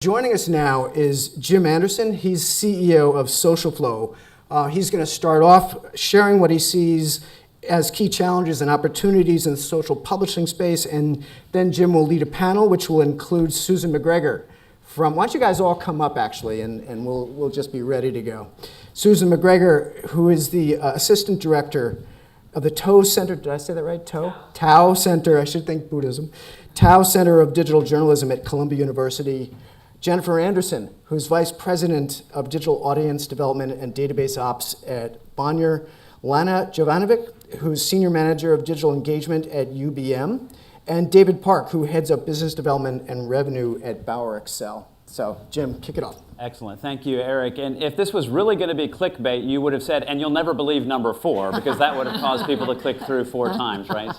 Joining us now is Jim Anderson. He's CEO of SocialFlow. He's going to start off sharing what he sees as key challenges and opportunities in the social publishing space, and then Jim will lead a panel which will include Susan McGregor from, why don't you guys all come up actually, and we'll just be ready to go. Susan McGregor, who is the Assistant Director of the Tao Center, did I say that right? Tao Center, I should think Buddhism. Tao Center of Digital Journalism at Columbia University. Jennifer Anderson, who's Vice President of Digital Audience Development and Database Ops at Bonnier. Lana Jovanovic, who's Senior Manager of Digital Engagement at UBM. And David Park, who heads up Business Development and Revenue at Bauer Xcel. So, Jim, kick it off. Excellent. Thank you, Eric. And if this was really going to be clickbait, you would have said, and you'll never believe number 4, because that would have caused people to click through 4 times, right?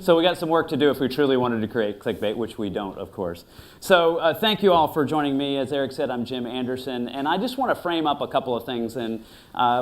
So we got some work to do if we truly wanted to create clickbait, which we don't, of course. So thank you all for joining me. As Eric said, I'm Jim Anderson, and I just want to frame up a couple of things. And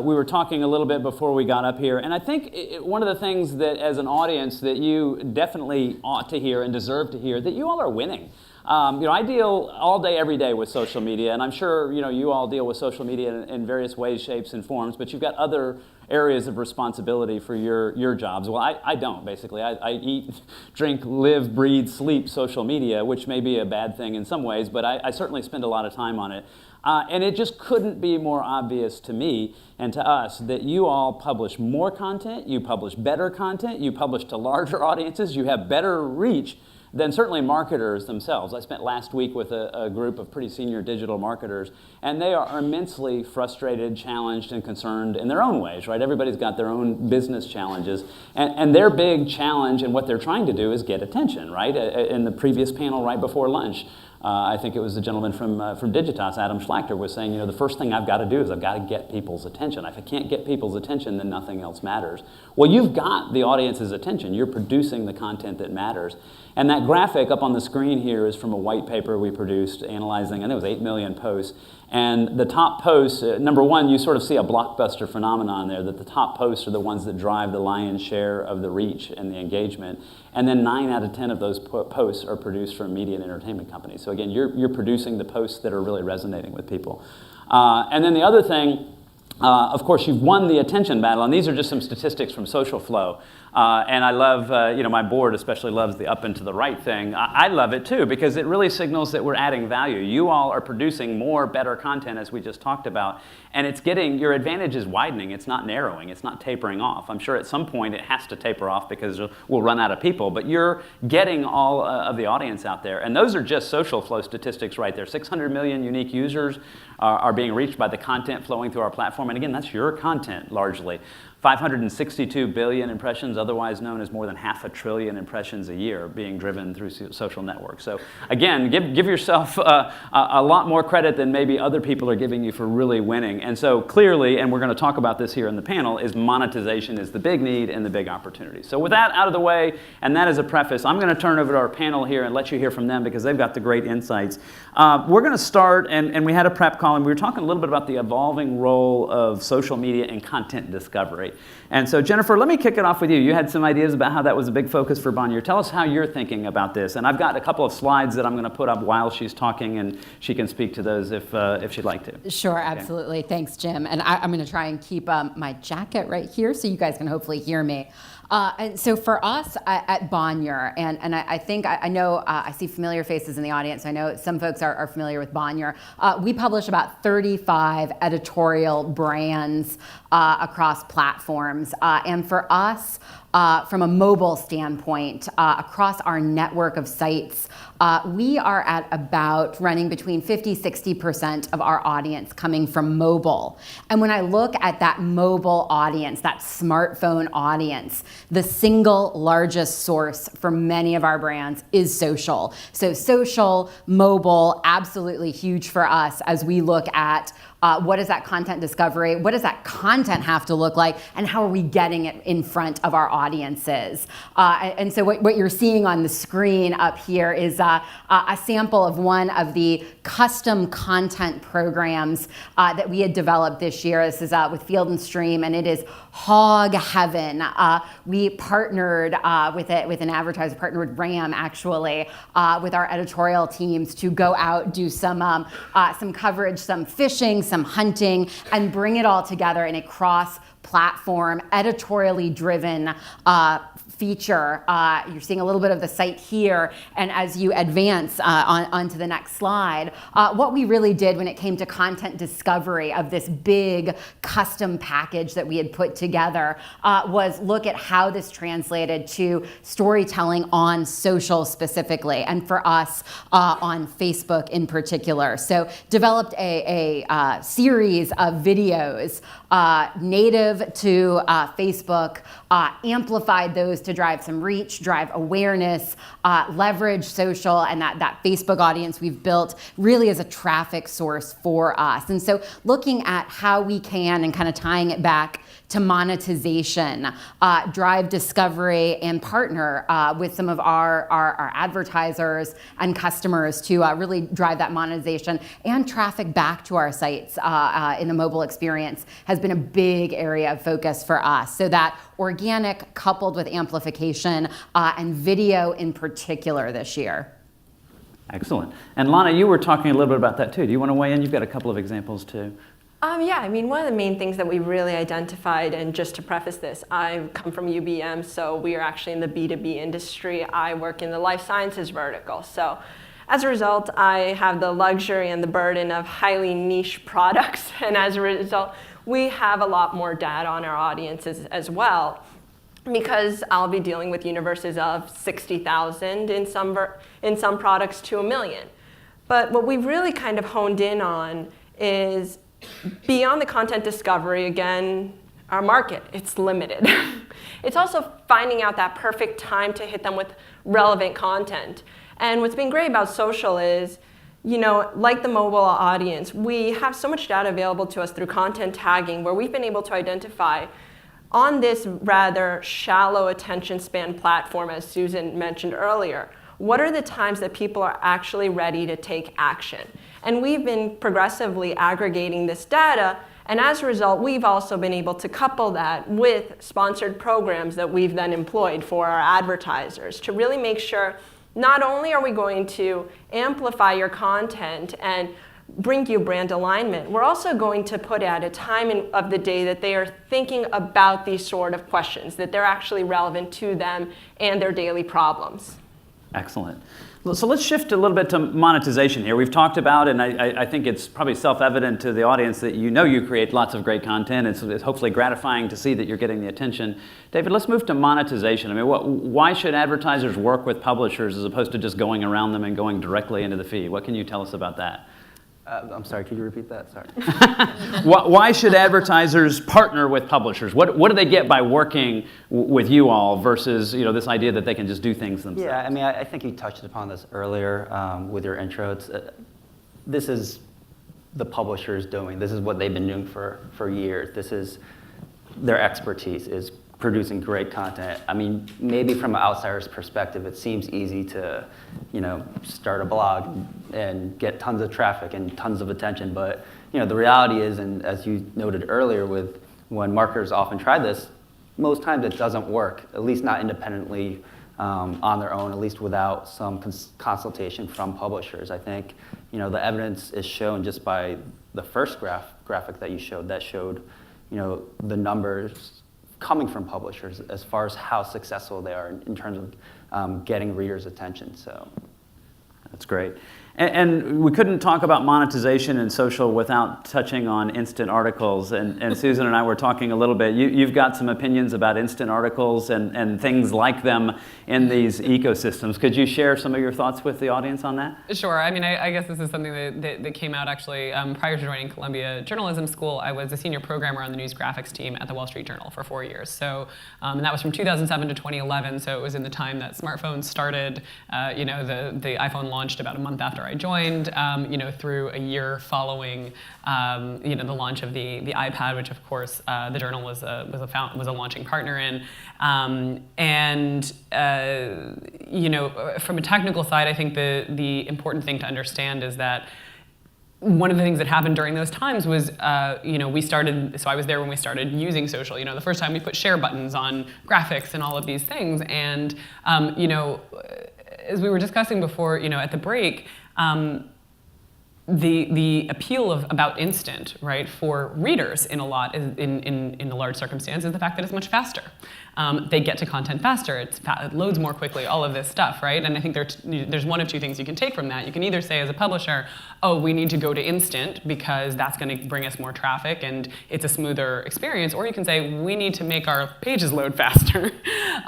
we were talking a little bit before we got up here, and I think one of the things that, as an audience, that you definitely ought to hear and deserve to hear, that you all are winning. I deal all day, every day with social media, and I'm sure you all deal with social media in various ways, shapes, and forms, but you've got other areas of responsibility for your jobs. Well, I don't, basically. I eat, drink, live, breathe, sleep social media, which may be a bad thing in some ways, but I certainly spend a lot of time on it. And it just couldn't be more obvious to me and to us that you all publish more content, you publish better content, you publish to larger audiences, you have better reach than certainly marketers themselves. I spent last week with a group of pretty senior digital marketers, and they are immensely frustrated, challenged, and concerned in their own ways, right? Everybody's got their own business challenges, and their big challenge and what they're trying to do is get attention, right? In the previous panel right before lunch, I think it was the gentleman from Digitas, Adam Schlachter, was saying, the first thing I've got to do is I've got to get people's attention. If I can't get people's attention, then nothing else matters. Well, you've got the audience's attention. You're producing the content that matters. And that graphic up on the screen here is from a white paper we produced analyzing, I think it was 8 million posts. And the top posts, number one, you sort of see a blockbuster phenomenon there, that the top posts are the ones that drive the lion's share of the reach and the engagement. And then 9 out of 10 of those posts are produced from media and entertainment companies. So again, you're producing the posts that are really resonating with people. And then the other thing, of course, you've won the attention battle, and these are just some statistics from SocialFlow. And I love, my board especially loves the up and to the right thing. I love it too, because it really signals that we're adding value. You all are producing more, better content, as we just talked about, and it's getting, your advantage is widening. It's not narrowing. It's not tapering off. I'm sure at some point it has to taper off because we'll run out of people, but you're getting all of the audience out there. And those are just SocialFlow statistics right there. 600 million unique users are being reached by the content flowing through our platform. And again, that's your content largely. 562 billion impressions, otherwise known as more than 500 billion impressions a year, being driven through social networks. So again, give yourself a lot more credit than maybe other people are giving you for really winning. And so clearly, and we're going to talk about this here in the panel, is monetization is the big need and the big opportunity. So with that out of the way, and that as a preface, I'm going to turn over to our panel here and let you hear from them because they've got the great insights. We're going to start, and we had a prep call, and we were talking a little bit about the evolving role of social media and content discovery. And so, Jennifer, let me kick it off with you. You had some ideas about how that was a big focus for Bonnier. Tell us how you're thinking about this. And I've got a couple of slides that I'm going to put up while she's talking, and she can speak to those if she'd like to. Sure, absolutely. Okay. Thanks, Jim. And I'm going to try and keep my jacket right here so you guys can hopefully hear me. And so for us at Bonnier, and I think I know I see familiar faces in the audience. I know some folks are familiar with Bonnier. We publish about 35 editorial brands across platforms. And for us, from a mobile standpoint, across our network of sites, we are at about running between 50-60% of our audience coming from mobile. And when I look at that mobile audience, that smartphone audience, the single largest source for many of our brands is social. So social, mobile, absolutely huge for us as we look at what does that content discovery, what does that content have to look like, and how are we getting it in front of our audiences? And so what you're seeing on the screen up here is a sample of one of the custom content programs that we had developed this year. This is with Field & Stream, and it is Hog Heaven. We partnered with an advertiser, partnered with RAM actually, with our editorial teams to go out, do some coverage, some fishing, some hunting, and bring it all together in a cross-platform, editorially driven feature. You're seeing a little bit of the site here, and as you advance onto the next slide, what we really did when it came to content discovery of this big custom package that we had put together was look at how this translated to storytelling on social specifically, and for us on Facebook in particular. So developed a series of videos native to Facebook, amplified those to drive some reach, drive awareness, leverage social, and that Facebook audience we've built really as a traffic source for us. And so looking at how we can, and kind of tying it back to monetization, drive discovery, and partner with some of our advertisers and customers to really drive that monetization and traffic back to our sites in the mobile experience has been a big area of focus for us. So that organic coupled with amplification and video in particular this year. Excellent. And Lana, you were talking a little bit about that too. Do you want to weigh in? You've got a couple of examples too. Yeah, I mean, one of the main things that we really identified, and just to preface this, I come from UBM, so we are actually in the B2B industry. I work in the life sciences vertical. So as a result, I have the luxury and the burden of highly niche products. And as a result, we have a lot more data on our audiences as well, because I'll be dealing with universes of 60,000 in some products to 1 million. But what we've really kind of honed in on is beyond the content discovery, again, our market, it's limited. It's also finding out that perfect time to hit them with relevant content. And what's been great about social is, you know, like the mobile audience, we have so much data available to us through content tagging where we've been able to identify on this rather shallow attention span platform, as Susan mentioned earlier, what are the times that people are actually ready to take action? And we've been progressively aggregating this data, and as a result, we've also been able to couple that with sponsored programs that we've then employed for our advertisers to really make sure not only are we going to amplify your content and bring you brand alignment, we're also going to put at a time of the day that they are thinking about these sort of questions, that they're actually relevant to them and their daily problems. Excellent. So let's shift a little bit to monetization here. We've talked about, and I think it's probably self-evident to the audience that you create lots of great content. It's hopefully gratifying to see that you're getting the attention. David, let's move to monetization. I mean, why should advertisers work with publishers as opposed to just going around them and going directly into the feed? What can you tell us about that? I'm sorry, could you repeat that? Sorry. Why should advertisers partner with publishers? What do they get by working with you all versus this idea that they can just do things themselves? Yeah, I mean, I think you touched upon this earlier with your intro. This is the publishers doing. This is what they've been doing for years. This is their expertise is producing great content. I mean, maybe from an outsider's perspective, it seems easy to, start a blog and get tons of traffic and tons of attention. But, the reality is, and as you noted earlier with when marketers often try this, most times it doesn't work, at least not independently on their own, at least without some consultation from publishers. I think, the evidence is shown just by the first graphic that you showed, that showed, the numbers coming from publishers as far as how successful they are in terms of getting readers' attention. So that's great. And we couldn't talk about monetization and social without touching on instant articles. And Susan and I were talking a little bit. You've got some opinions about instant articles and things like them in these ecosystems. Could you share some of your thoughts with the audience on that? Sure. I mean, I guess this is something that came out actually prior to joining Columbia Journalism School. I was a senior programmer on the news graphics team at the Wall Street Journal for 4 years. So, and that was from 2007 to 2011. So it was in the time that smartphones started. The iPhone launched about a month after I joined, through a year following, the launch of the iPad, which of course the Journal was a launching partner in. From a technical side, I think the important thing to understand is that one of the things that happened during those times was, we started, so I was there when we started using social. The first time we put share buttons on graphics and all of these things. And, as we were discussing before, at the break, the appeal about instant, right, for readers in a large circumstance is the fact that it's much faster. They get to content faster, it loads more quickly, all of this stuff, right? And I think there's one of two things you can take from that. You can either say as a publisher, oh, we need to go to instant because that's going to bring us more traffic and it's a smoother experience, or you can say we need to make our pages load faster.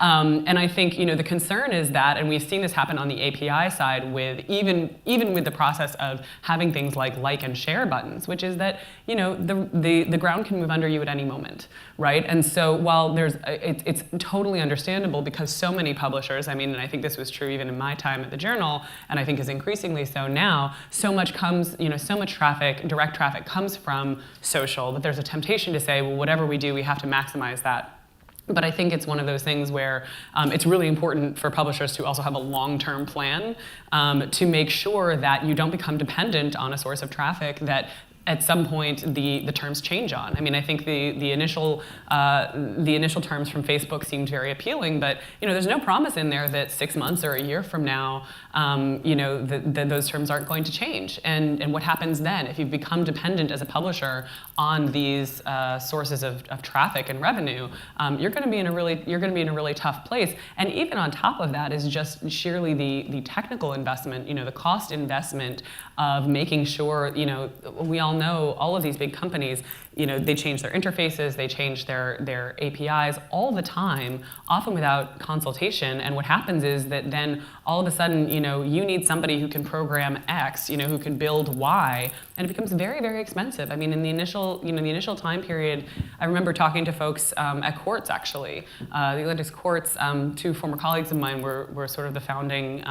And I think the concern is that, and we've seen this happen on the API side with even with the process of having things like and share buttons, which is that the ground can move under you at any moment, right? And so while it's totally understandable because so many publishers, and I think this was true even in my time at the Journal, and I think is increasingly so now, so much traffic, direct traffic comes from social that there's a temptation to say, well, whatever we do, we have to maximize that. But I think it's one of those things where it's really important for publishers to also have a long-term plan to make sure that you don't become dependent on a source of traffic that at some point the terms change on. I think the initial terms from Facebook seemed very appealing, but there's no promise in there that 6 months or a year from now that those terms aren't going to change. And what happens then if you've become dependent as a publisher on these sources of traffic and revenue? You're going to be in a really tough place. And even on top of that is just sheerly the technical investment, the cost investment of making sure, we all know all of these big companies, they change their interfaces, they change their APIs all the time, often without consultation. And what happens is that then all of a sudden, you need somebody who can program X, who can build Y, and it becomes very, very expensive. In the initial time period, I remember talking to folks at Quartz, actually. The latest Quartz, two former colleagues of mine were sort of the founding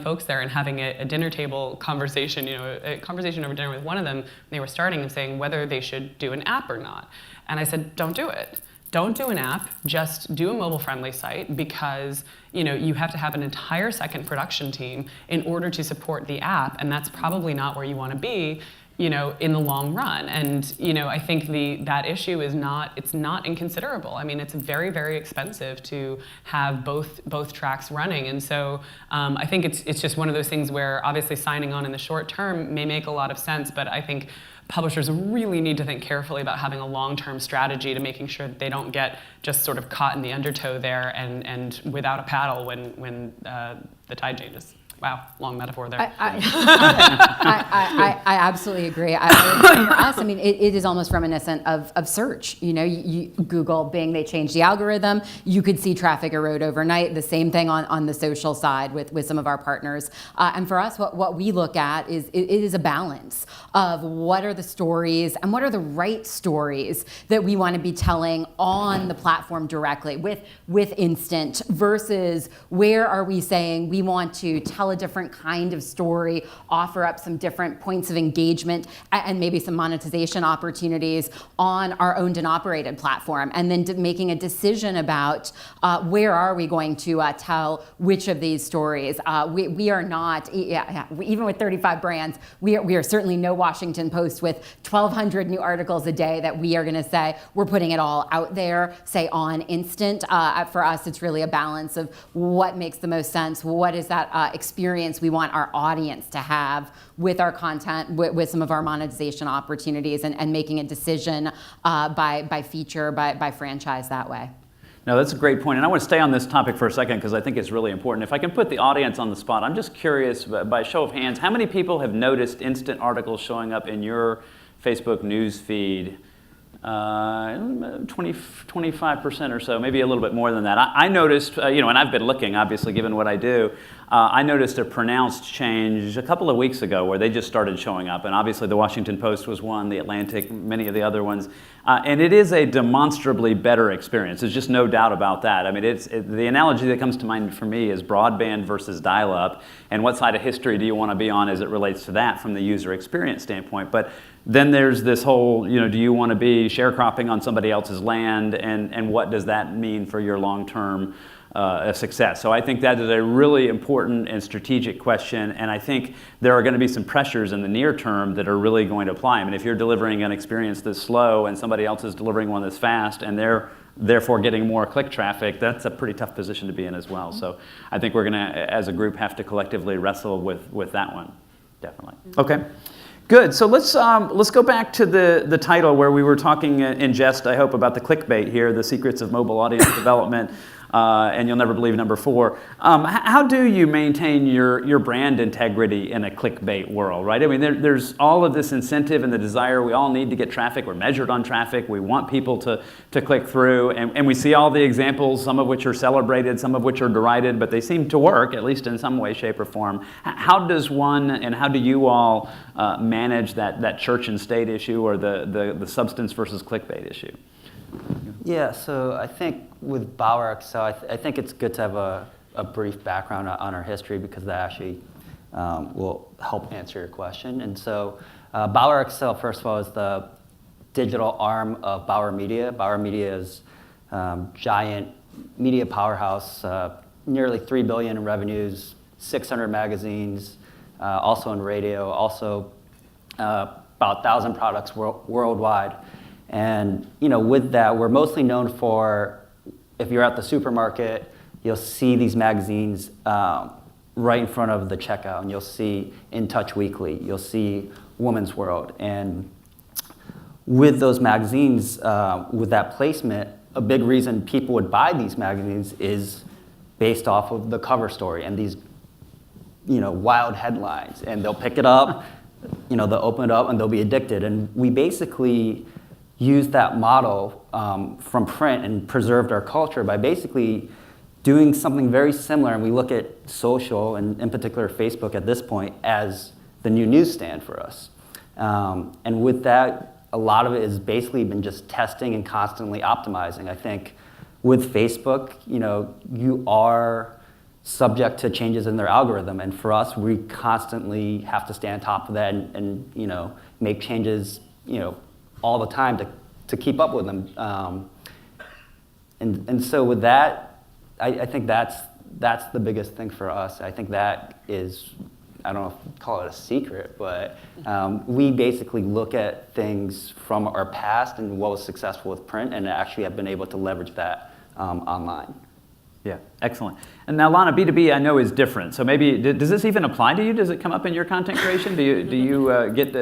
folks there, and having a dinner table conversation, a conversation over dinner with one of them. They were starting and saying whether they should do an app or not. And I said, don't do it. Don't do an app, just do a mobile-friendly site because you have to have an entire second production team in order to support the app, and that's probably not where you want to be in the long run. And I think that issue is not inconsiderable. It's very, very expensive to have both tracks running. And so I think it's just one of those things where obviously signing on in the short term may make a lot of sense, but I think publishers really need to think carefully about having a long-term strategy to making sure that they don't get just sort of caught in the undertow there and without a paddle when the tide changes. Wow, long metaphor there. I absolutely agree. I would say for us, it is almost reminiscent of search. You Google, Bing, they changed the algorithm. You could see traffic erode overnight. The same thing on the social side with some of our partners. And for us, what we look at is it is a balance of what are the stories and what are the right stories that we want to be telling on the platform directly with instant versus where are we saying we want to tell a different kind of story, offer up some different points of engagement and maybe some monetization opportunities on our owned and operated platform, and then making a decision about where are we going to tell which of these stories. We are not, even with 35 brands, we are certainly no Washington Post with 1,200 new articles a day that we are going to say we're putting it all out there, say on instant. For us, it's really a balance of what makes the most sense, what is that experience we want our audience to have with our content, with some of our monetization opportunities, and making a decision by feature, by franchise that way. No, that's a great point. And I want to stay on this topic for a second because I think it's really important. If I can put the audience on the spot, I'm just curious, by show of hands, how many people have noticed instant articles showing up in your Facebook news feed? 25% or so, maybe a little bit more than that. I noticed, and I've been looking, obviously, given what I do, I noticed a pronounced change a couple of weeks ago where they just started showing up. And obviously the Washington Post was one, the Atlantic, many of the other ones. And it is a demonstrably better experience. There's just no doubt about that. I mean, the analogy that comes to mind for me is broadband versus dial-up. And what side of history do you want to be on as it relates to that from the user experience standpoint? But then there's this whole, do you want to be sharecropping on somebody else's land? And what does that mean for your long-term success? So I think that is a really important and strategic question, and I think there are going to be some pressures in the near term that are really going to apply. I mean, if you're delivering an experience that's slow and somebody else is delivering one that's fast, and they're therefore getting more click traffic, that's a pretty tough position to be in as well. So I think we're going to, as a group, have to collectively wrestle with that one, definitely. Okay. Good. So let's go back to the title where we were talking in jest, I hope, about the clickbait here, the secrets of mobile audience development. And you'll never believe number 4. How do you maintain your brand integrity in a clickbait world, right? I mean, there's all of this incentive and the desire. We all need to get traffic. We're measured on traffic. We want people to click through. And we see all the examples, some of which are celebrated, some of which are derided, but they seem to work, at least in some way, shape, or form. How does one, and how do you all manage that church and state issue or the substance versus clickbait issue? Yeah, so I think with Bauer Xcel, I think it's good to have a brief background on our history because that actually will help answer your question. And so Bauer Xcel, first of all, is the digital arm of Bauer Media. Bauer Media is giant media powerhouse, nearly $3 billion in revenues, 600 magazines, also in radio, also about 1,000 products worldwide. And with that, we're mostly known for, if you're at the supermarket, you'll see these magazines right in front of the checkout, and you'll see In Touch Weekly, you'll see Woman's World. And with those magazines, with that placement, a big reason people would buy these magazines is based off of the cover story and these wild headlines. And they'll pick it up, they'll open it up, and they'll be addicted. And we basically use that model from print and preserved our culture by basically doing something very similar. And we look at social, and in particular Facebook at this point, as the new newsstand for us. And with that, a lot of it has basically been just testing and constantly optimizing. I think with Facebook, you are subject to changes in their algorithm. And for us, we constantly have to stay on top of that and make changes, all the time to keep up with them. And so with that, I think that's the biggest thing for us. I think that is, I don't know if you'd call it a secret, but we basically look at things from our past and what was successful with print and actually have been able to leverage that online. Yeah, excellent. And now, Lana, B2B I know is different. So maybe, does this even apply to you? Does it come up in your content creation? Do you get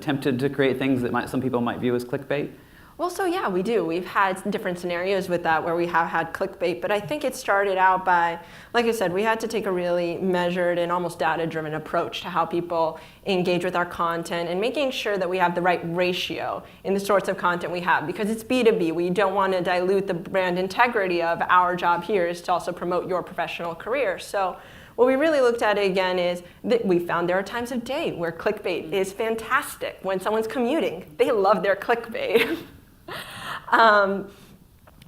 tempted to create things that some people might view as clickbait? Well, so yeah, we do. We've had different scenarios with that where we have had clickbait, but I think it started out by, like I said, we had to take a really measured and almost data-driven approach to how people engage with our content and making sure that we have the right ratio in the sorts of content we have, because it's B2B. We don't want to dilute the brand integrity of our job here is to also promote your professional career. So what we really looked at again is that we found there are times of day where clickbait is fantastic. When someone's commuting, they love their clickbait.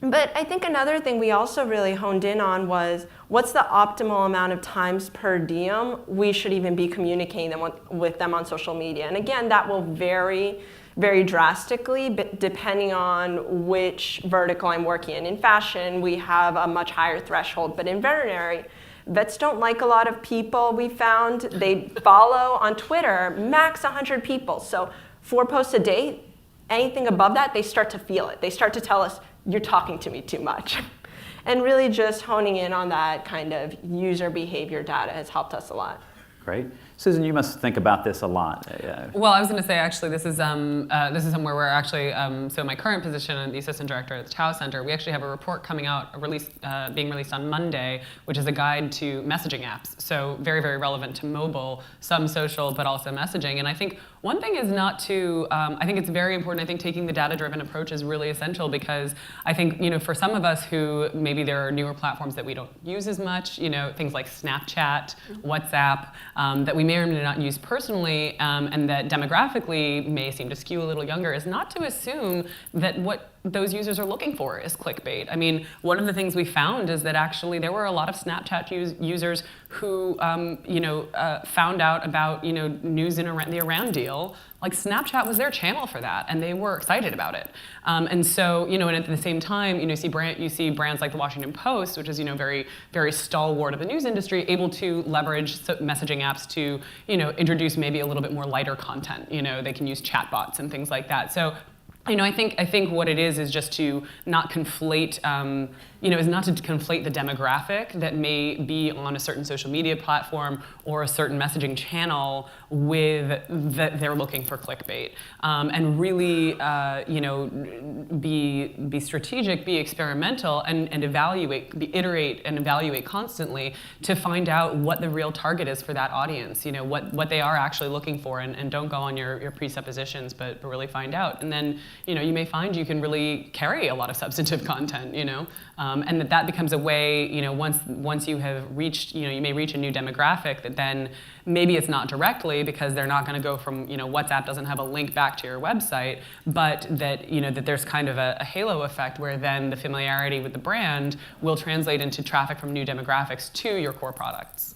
But I think another thing we also really honed in on was what's the optimal amount of times per diem we should even be communicating with them on social media. And again, that will vary very drastically but depending on which vertical I'm working in. In fashion, we have a much higher threshold, but in veterinary, vets don't like a lot of people. We found they follow on Twitter max 100 people. So 4 posts a day. Anything above that, they start to feel it. They start to tell us, you're talking to me too much. And really just honing in on that kind of user behavior data has helped us a lot. Great. Susan, you must think about this a lot. Well, I was going to say, actually, this is somewhere where actually, so my current position, the assistant director at the Tao Center, we actually have a report coming out, being released on Monday, which is a guide to messaging apps. So very, very relevant to mobile, some social, but also messaging. And I think one thing is not to, I think it's very important, I think taking the data-driven approach is really essential, because I think, for some of us who maybe there are newer platforms that we don't use as much, things like Snapchat, WhatsApp, that we may or may not use personally, and that demographically may seem to skew a little younger, is not to assume that what those users are looking for is clickbait. I mean, one of the things we found is that actually there were a lot of Snapchat users who, found out about, news in the Iran deal. Like, Snapchat was their channel for that, and they were excited about it. And so, and at the same time, you see brands like the Washington Post, which is, very, very stalwart of the news industry, able to leverage messaging apps to, introduce maybe a little bit more lighter content. They can use chatbots and things like that. So, I think what it is just to not conflate, the demographic that may be on a certain social media platform or a certain messaging channel with that they're looking for clickbait, and really, be strategic, be experimental, and iterate and evaluate constantly to find out what the real target is for that audience. What they are actually looking for, and don't go on your presuppositions, but really find out. And then, you may find you can really carry a lot of substantive content, and that becomes a way, once you have reached, you may reach a new demographic that then maybe it's not directly, because they're not going to go from, WhatsApp doesn't have a link back to your website, but that, that there's kind of a halo effect where then the familiarity with the brand will translate into traffic from new demographics to your core products.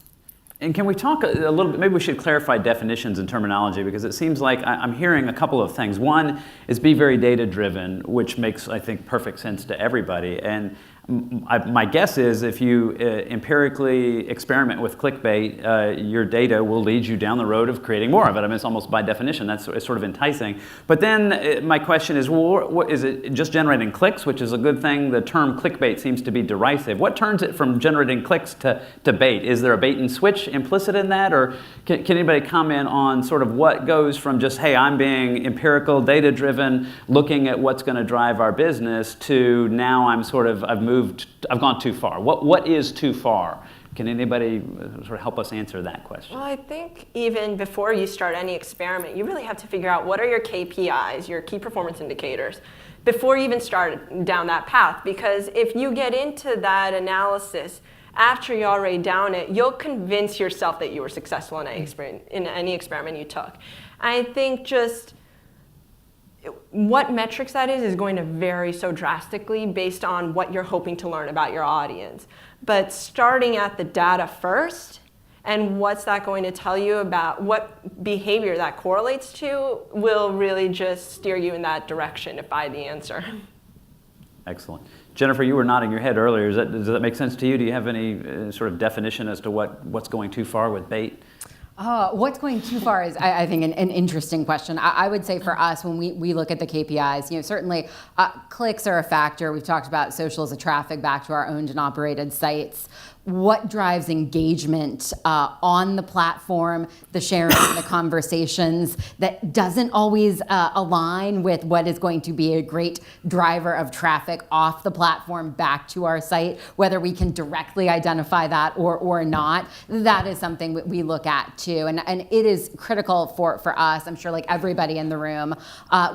And can we talk a little bit, maybe we should clarify definitions and terminology, because it seems like I'm hearing a couple of things. One is be very data-driven, which makes, I think, perfect sense to everybody. And my guess is if you empirically experiment with clickbait, your data will lead you down the road of creating more of it. I mean, it's almost by definition, that's sort of enticing. But then my question is, well, what, is it just generating clicks, which is a good thing? The term clickbait seems to be derisive. What turns it from generating clicks to bait? Is there a bait and switch implicit in that? Or can anybody comment on sort of what goes from just, hey, I'm being empirical, data-driven, looking at what's going to drive our business, to now I've gone too far. What is too far? Can anybody sort of help us answer that question? Well, I think even before you start any experiment, you really have to figure out what are your KPIs, your key performance indicators, before you even start down that path. Because if you get into that analysis after you're already down it, you'll convince yourself that you were successful in any experiment you took. I think just what metrics that is going to vary so drastically based on what you're hoping to learn about your audience. But starting at the data first, and what's that going to tell you about what behavior that correlates to, will really just steer you in that direction to find the answer. Excellent. Jennifer, you were nodding your head earlier. Does that make sense to you? Do you have any sort of definition as to what's going too far with bait? What's going too far is, I think, an interesting question. I would say for us, when we look at the KPIs, certainly clicks are a factor. We've talked about social as a traffic back to our owned and operated sites. What drives engagement on the platform, the sharing, the conversations, that doesn't always align with what is going to be a great driver of traffic off the platform back to our site, whether we can directly identify that or not. That is something we look at too. And it is critical for us, I'm sure like everybody in the room.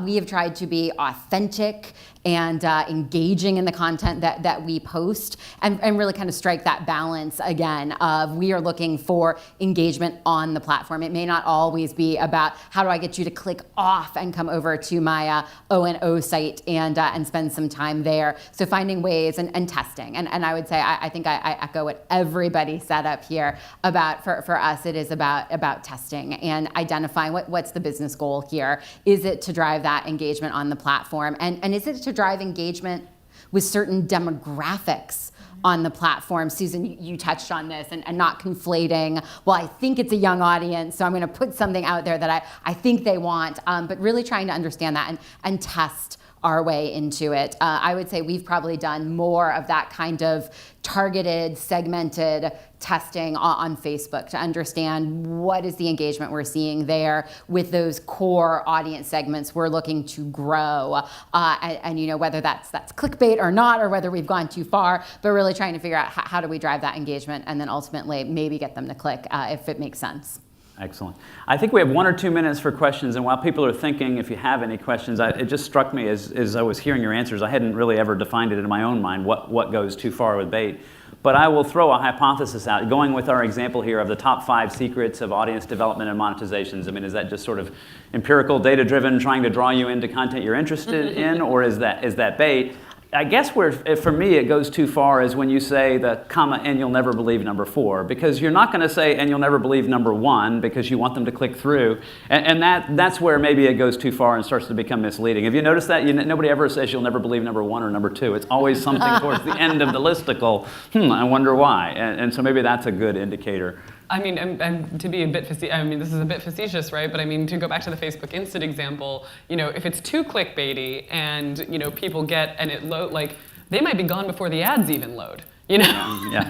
We have tried to be authentic and engaging in the content that we post, and really kind of strike that balance again of we are looking for engagement on the platform. It may not always be about how do I get you to click off and come over to my O&O site and spend some time there. So finding ways and testing. And I would say, I think I echo what everybody said up here about, for us, it is about testing and identifying what's the business goal here. Is it to drive that engagement on the platform? And is it to drive engagement with certain demographics on the platform? Susan, you touched on this, and not conflating, well, I think it's a young audience, so I'm going to put something out there that I think they want, but really trying to understand that and test our way into it. I would say we've probably done more of that kind of targeted, segmented testing on Facebook to understand what is the engagement we're seeing there with those core audience segments we're looking to grow, and you know, whether that's clickbait or not, or whether we've gone too far, but really trying to figure out how do we drive that engagement and then ultimately maybe get them to click if it makes sense. Excellent. I think we have 1 or 2 minutes for questions, and while people are thinking, if you have any questions, it just struck me as I was hearing your answers, I hadn't really ever defined it in my own mind, what goes too far with bait. But I will throw a hypothesis out, going with our example here of the top 5 secrets of audience development and monetizations. I mean, is that just sort of empirical, data-driven, trying to draw you into content you're interested in, or is that bait? I guess where, for me, it goes too far is when you say the comma, and you'll never believe number 4, because you're not going to say, and you'll never believe number 1, because you want them to click through. And that's where maybe it goes too far and starts to become misleading. Have you noticed that? Nobody ever says you'll never believe number 1 or number 2. It's always something towards the end of the listicle. I wonder why. And so maybe that's a good indicator. I mean, and to be a bit facetious, I mean, this is a bit facetious, right? But I mean, to go back to the Facebook Instant example, you know, if it's too clickbaity and, you know, people get, and it load, like, they might be gone before the ads even load. You know, Yeah.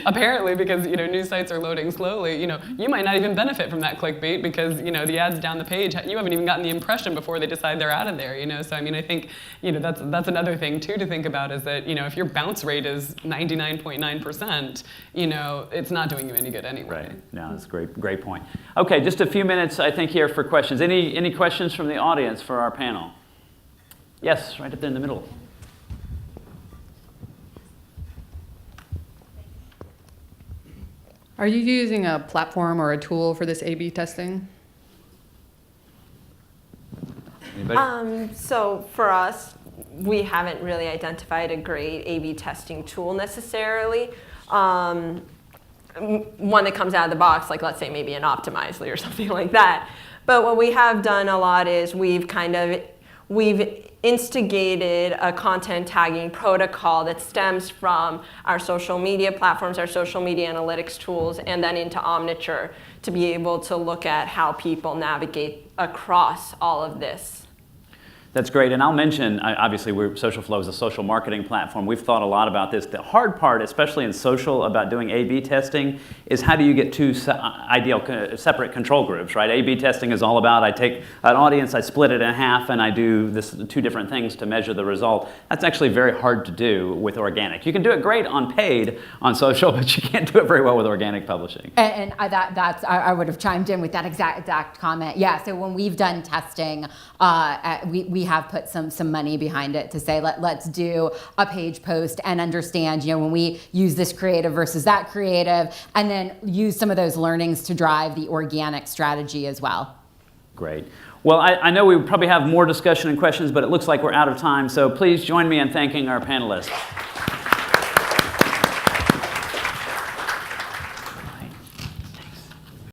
apparently because, you know, news sites are loading slowly, you know, you might not even benefit from that clickbait because, you know, the ads down the page, you haven't even gotten the impression before they decide they're out of there, you know. So, I mean, I think, you know, that's another thing, too, to think about is that, you know, if your bounce rate is 99.9%, you know, it's not doing you any good anyway. Right. No, that's a great point. Okay, just a few minutes, I think, here for questions. Any questions from the audience for our panel? Yes, right up there in the middle. Are you using a platform or a tool for this A/B testing? Anybody? So for us, we haven't really identified a great A/B testing tool necessarily. One that comes out of the box, like let's say maybe an Optimizely or something like that. But what we have done a lot is we've instigated a content tagging protocol that stems from our social media platforms, our social media analytics tools, and then into Omniture to be able to look at how people navigate across all of this. That's great, and I'll mention, obviously, SocialFlow is a social marketing platform. We've thought a lot about this. The hard part, especially in social, about doing A/B testing is how do you get two separate control groups, right? A/B testing is all about I take an audience, I split it in half, and I do two different things to measure the result. That's actually very hard to do with organic. You can do it great on paid on social, but you can't do it very well with organic publishing. And I would have chimed in with that exact comment. Yeah, so when we've done testing, we have put some money behind it to say let's do a page post and understand, you know, when we use this creative versus that creative, and then use some of those learnings to drive the organic strategy as well. Great. Well, I know we probably have more discussion and questions, but it looks like we're out of time, so please join me in thanking our panelists.